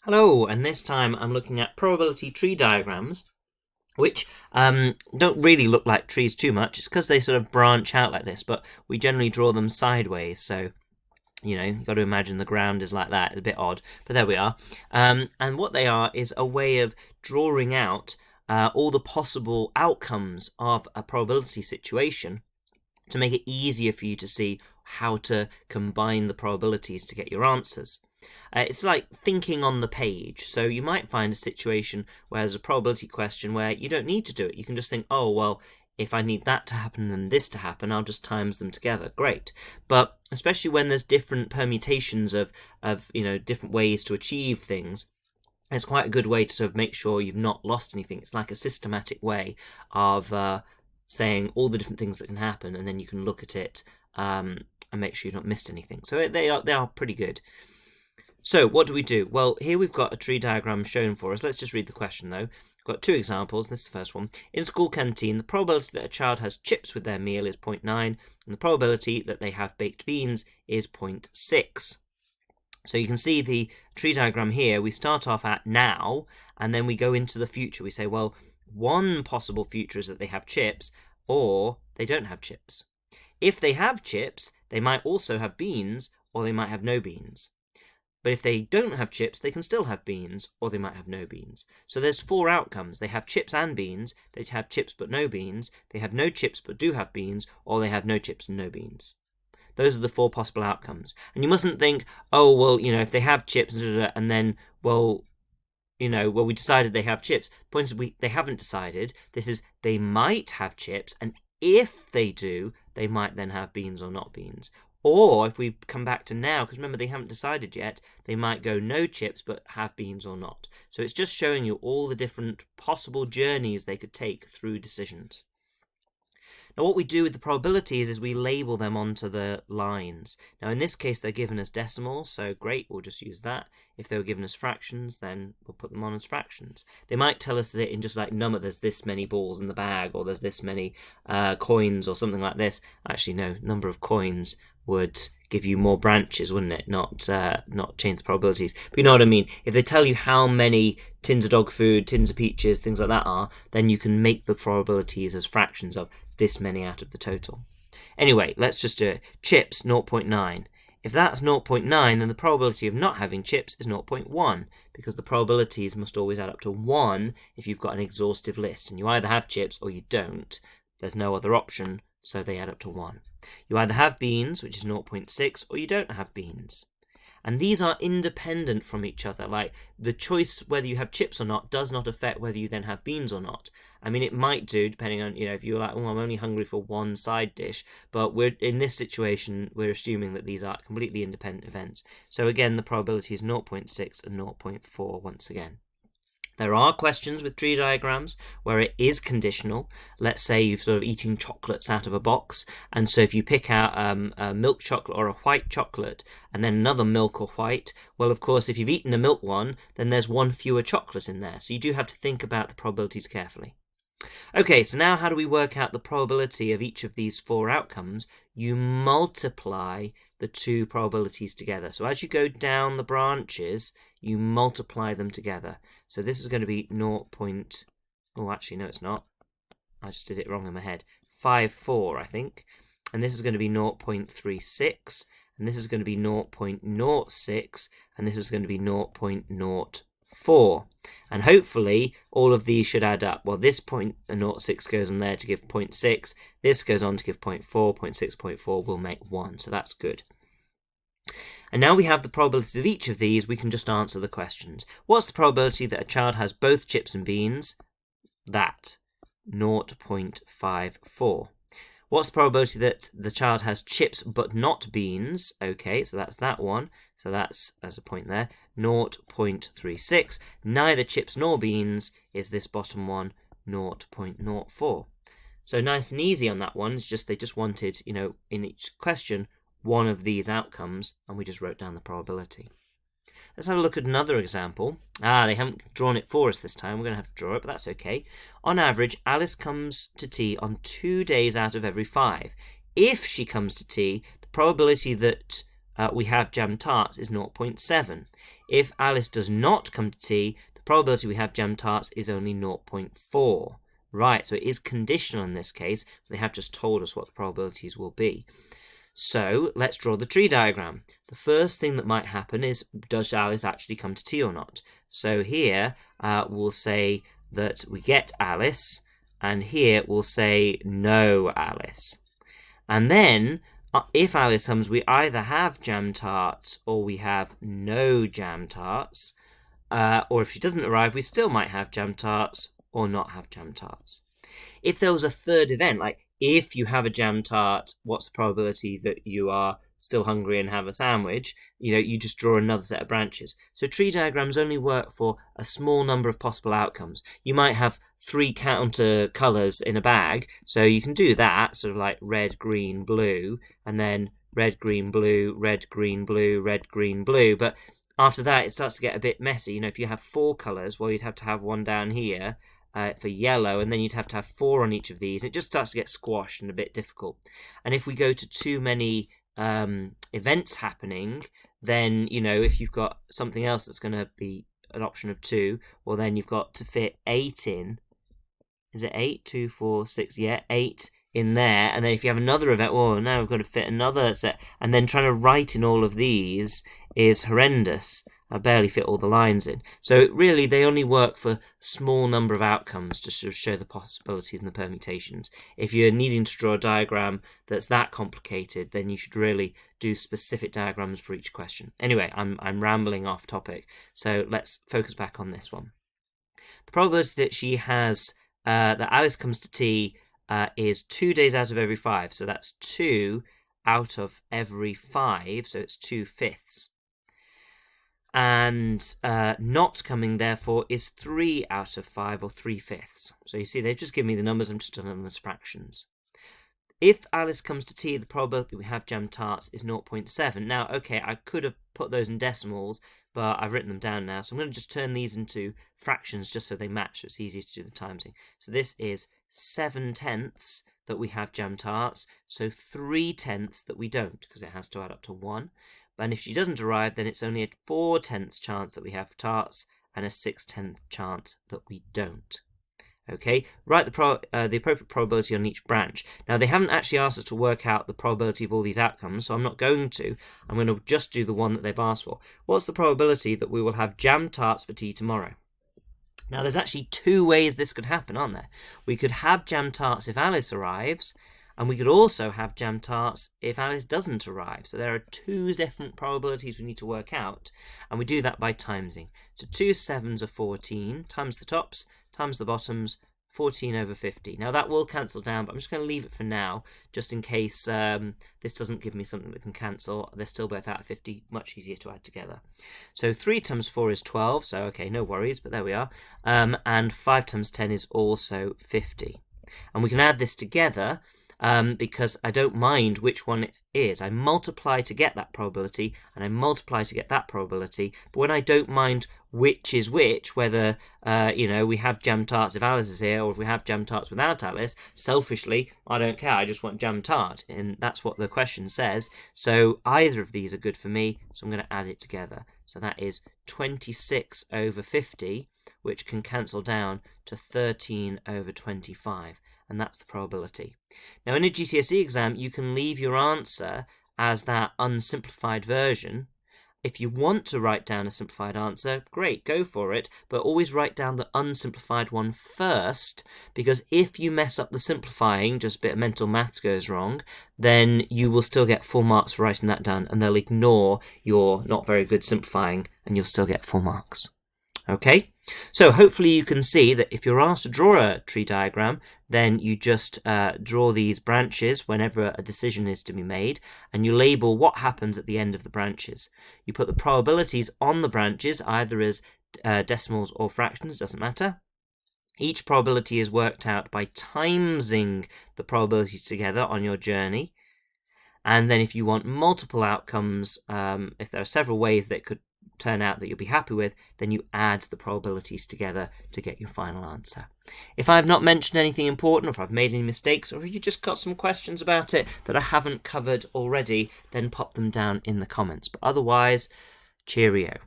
Hello, and this time I'm looking at probability tree diagrams, which don't really look like trees too much. It's because they sort of branch out like this, but we generally draw them sideways, so you've got to imagine the ground is like that. It's a bit odd, but there we are. And what they are is a way of drawing out all the possible outcomes of a probability situation to make it easier for you to see how to combine the probabilities to get your answers. It's like thinking on the page. So you might find a situation where there's a probability question where you don't need to do it. You can just think, oh, well, if I need that to happen and this to happen, I'll just times them together. Great. But especially when there's different permutations of different ways to achieve things, it's quite a good way to sort of make sure you've not lost anything. It's like a systematic way of saying all the different things that can happen, and then you can look at it and make sure you've not missed anything. So they are pretty good. So what do we do? Well, here we've got a tree diagram shown for us. Let's just read the question though. We've got two examples. This is the first one. In a school canteen, the probability that a child has chips with their meal is 0.9, and the probability that they have baked beans is 0.6. So you can see the tree diagram here. We start off at now, and then we go into the future. We say, well, one possible future is that they have chips, or they don't have chips. If they have chips, they might also have beans, or they might have no beans. But if they don't have chips, they can still have beans, or they might have no beans. So there's four outcomes. They have chips and beans, they have chips but no beans, they have no chips but do have beans, or they have no chips and no beans. Those are the four possible outcomes. And you mustn't think, oh, well, if they have chips, and then, we decided they have chips. The point is they haven't decided. This is they might have chips, and if they do, they might then have beans or not beans. Or if we come back to now, because remember they haven't decided yet, they might go no chips but have beans or not. So it's just showing you all the different possible journeys they could take through decisions. Now what we do with the probabilities is we label them onto the lines. Now in this case they're given as decimals, so great, we'll just use that. If they were given as fractions, then we'll put them on as fractions. They might tell us that in just like number there's this many balls in the bag, or there's this many coins or something like this. Actually no, number of coins would give you more branches, wouldn't it? Not change the probabilities. But you know what I mean? If they tell you how many tins of dog food, tins of peaches, things like that are, then you can make the probabilities as fractions of this many out of the total. Anyway, let's just do it. Chips, 0.9. If that's 0.9, then the probability of not having chips is 0.1, because the probabilities must always add up to 1 if you've got an exhaustive list, and you either have chips or you don't. There's no other option, so they add up to 1. You either have beans, which is 0.6, or you don't have beans. And these are independent from each other. Like, the choice whether you have chips or not does not affect whether you then have beans or not. I mean, it might do, depending on, if you're like, oh, I'm only hungry for one side dish. But in this situation, we're assuming that these are completely independent events. So again, the probability is 0.6 and 0.4 once again. There are questions with tree diagrams where it is conditional. Let's say you've sort of eating chocolates out of a box, and so if you pick out a milk chocolate or a white chocolate, and then another milk or white, well, of course, if you've eaten a milk one, then there's one fewer chocolate in there. So you do have to think about the probabilities carefully. Okay, so now how do we work out the probability of each of these four outcomes? You multiply the two probabilities together. So as you go down the branches, you multiply them together. So this is going to be 0. Oh, actually, no, it's not. I just did it wrong in my head. 54, I think. And this is going to be 0.36. And this is going to be 0.06. And this is going to be 0.04. And hopefully all of these should add up. Well, this 0.06 goes on there to give 0.6. This goes on to give 0.4. 0.6, 0.4 will make 1. So that's good. And now we have the probabilities of each of these. We can just answer the questions. What's the probability that a child has both chips and beans? That, 0.54. What's the probability that the child has chips but not beans? Okay, so that's that one. So that's, as a point there, 0.36. Neither chips nor beans is this bottom one, 0.04. So nice and easy on that one. It's just they just wanted, in each question, one of these outcomes, and we just wrote down the probability. Let's have a look at another example. They haven't drawn it for us this time. We're going to have to draw it, but that's okay. On average, Alice comes to tea on 2 days out of every 5. If she comes to tea, the probability that we have jam tarts is 0.7. If Alice does not come to tea, the probability we have jam tarts is only 0.4. Right, so it is conditional in this case. They have just told us what the probabilities will be. So let's draw the tree diagram. The first thing that might happen is, does Alice actually come to tea or not? So here we'll say that we get Alice, and here we'll say no Alice. And then if Alice comes, we either have jam tarts or we have no jam tarts. Or if she doesn't arrive, we still might have jam tarts or not have jam tarts. If there was a third event, like if you have a jam tart, what's the probability that you are still hungry and have a sandwich? You just draw another set of branches. So tree diagrams only work for a small number of possible outcomes. You might have 3 counter colors in a bag, so you can do that, sort of like red, green, blue, and then red, green, blue, red, green, blue, red, green, blue. But after that, it starts to get a bit messy. If you have 4 colors, well, you'd have to have one down here for yellow, and then you'd have to have 4 on each of these. It just starts to get squashed and a bit difficult. And if we go to too many events happening, then if you've got something else that's going to be an option of 2, well, then you've got to fit 8 in. Is it 8? 2, 4, 6, yeah, 8 in there. And then if you have another event, well, now we've got to fit another set. And then trying to write in all of these is horrendous. I barely fit all the lines in. So really, they only work for a small number of outcomes to sort of show the possibilities and the permutations. If you're needing to draw a diagram that's that complicated, then you should really do specific diagrams for each question. Anyway, I'm rambling off topic, so let's focus back on this one. The probability that she has that Alice comes to tea is 2 days out of every 5. So that's 2 out of every 5. So it's 2/5. And not coming, therefore, is 3 out of 5, or 3/5. So you see, they've just given me the numbers. I'm just doing them as fractions. If Alice comes to tea, the probability that we have jam tarts is 0.7. Now, okay, I could have put those in decimals, but I've written them down now. So I'm going to just turn these into fractions just so they match, so it's easier to do the timesing. So this is 7/10 that we have jam tarts, so 3/10 that we don't, because it has to add up to 1. And if she doesn't arrive, then it's only a 4/10 chance that we have tarts and a 6/10 chance that we don't. Okay, write the appropriate probability on each branch. Now, they haven't actually asked us to work out the probability of all these outcomes, so I'm not going to. I'm going to just do the one that they've asked for. What's the probability that we will have jam tarts for tea tomorrow? Now, there's actually 2 ways this could happen, aren't there? We could have jam tarts if Alice arrives, and we could also have jam tarts if Alice doesn't arrive. So there are 2 different probabilities we need to work out, and we do that by timesing. So 2 7s are 14, times the tops, times the bottoms, 14 over 50. Now that will cancel down, but I'm just going to leave it for now, just in case this doesn't give me something that can cancel. They're still both out of 50, much easier to add together. So 3 times 4 is 12, so okay, no worries, but there we are. And 5 times 10 is also 50. And we can add this together, because I don't mind which one it is. I multiply to get that probability, and I multiply to get that probability. But when I don't mind which is which, whether we have jam tarts if Alice is here, or if we have jam tarts without Alice, selfishly, I don't care. I just want jam tart, and that's what the question says. So either of these are good for me, so I'm going to add it together. So that is 26 over 50, which can cancel down to 13 over 25. And that's the probability. Now, in a GCSE exam, you can leave your answer as that unsimplified version. If you want to write down a simplified answer, great, go for it, but always write down the unsimplified one first, because if you mess up the simplifying, just a bit of mental maths goes wrong, then you will still get full marks for writing that down, and they'll ignore your not very good simplifying, and you'll still get full marks. Okay, so hopefully you can see that if you're asked to draw a tree diagram, then you just draw these branches whenever a decision is to be made, and you label what happens at the end of the branches. You put the probabilities on the branches, either as decimals or fractions, doesn't matter. Each probability is worked out by timesing the probabilities together on your journey. And then if you want multiple outcomes, if there are several ways that could turn out that you'll be happy with, then you add the probabilities together to get your final answer. If I've not mentioned anything important, or if I've made any mistakes, or if you just got some questions about it that I haven't covered already, then pop them down in the comments. But otherwise, cheerio.